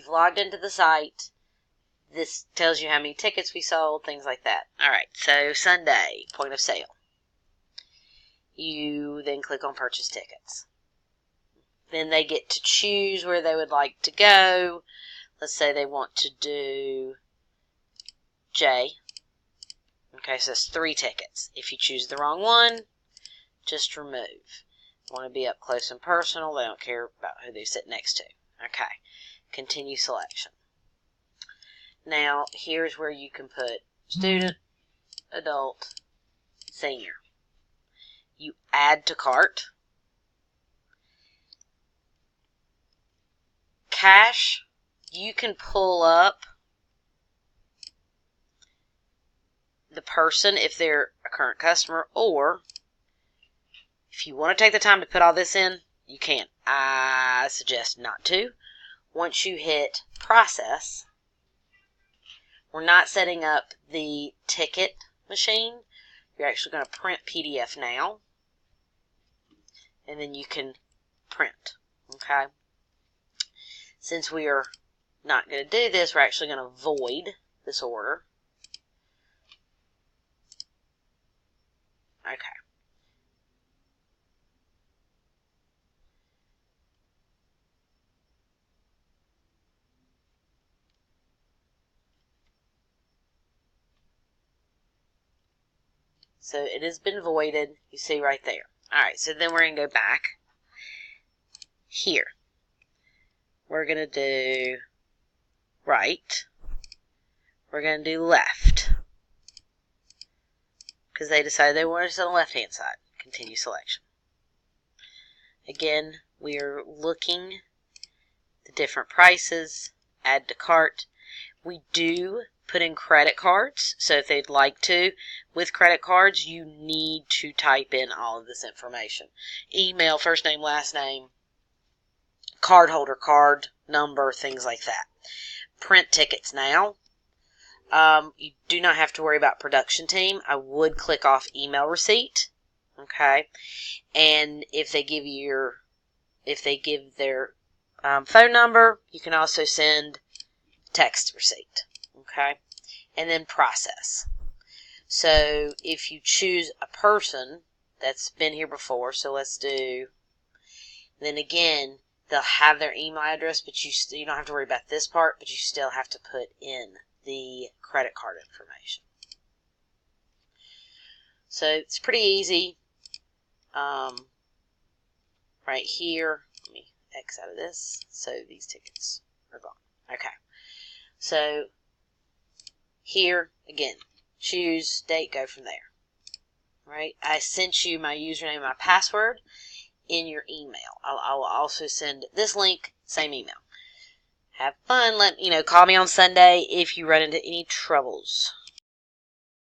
You've logged into the site. This tells you how many tickets we sold, things like that. All right, so Sunday, point of sale. You then click on purchase tickets. Then they get to choose where they would like to go. Let's say they want to do J. Okay, so it's 3 tickets. If you choose the wrong one, just remove. Want to be up close and personal. They don't care about who they sit next to. Okay, continue selection. Now, here's where you can put student, adult, senior. You add to cart. Cash, you can pull up the person if they're a current customer, or if you want to take the time to put all this in, you can. I suggest not to. Once you hit process, we're not setting up the ticket machine. You're actually going to print PDF now, and then you can print. Okay. Since we are not going to do this, we're actually going to void this order. Okay. So it has been voided. You see right there. All right, so then we're going to go back here. We're going to do right. We're going to do left, because they decided they wanted us on the left-hand side. Continue selection. Again, we are looking the different prices, add to cart. We do put in credit cards, so if they'd like to, with credit cards, you need to type in all of this information. Email, first name, last name, card holder, card number, things like that. Print tickets now. You do not have to worry about production team. I would click off email receipt. Okay. And if they give their phone number, you can also send text receipt. Okay. And then process. So if you choose a person that's been here before, so let's do, then again, they'll have their email address, but you don't have to worry about this part, but you still have to put in the credit card information. So it's pretty easy. Right here, let me X out of this, so these tickets are gone. Okay. So here, again, choose date, go from there. Right? I sent you my username and my password in your email. I'll also send this link, same email. Have fun. Call me on Sunday if you run into any troubles.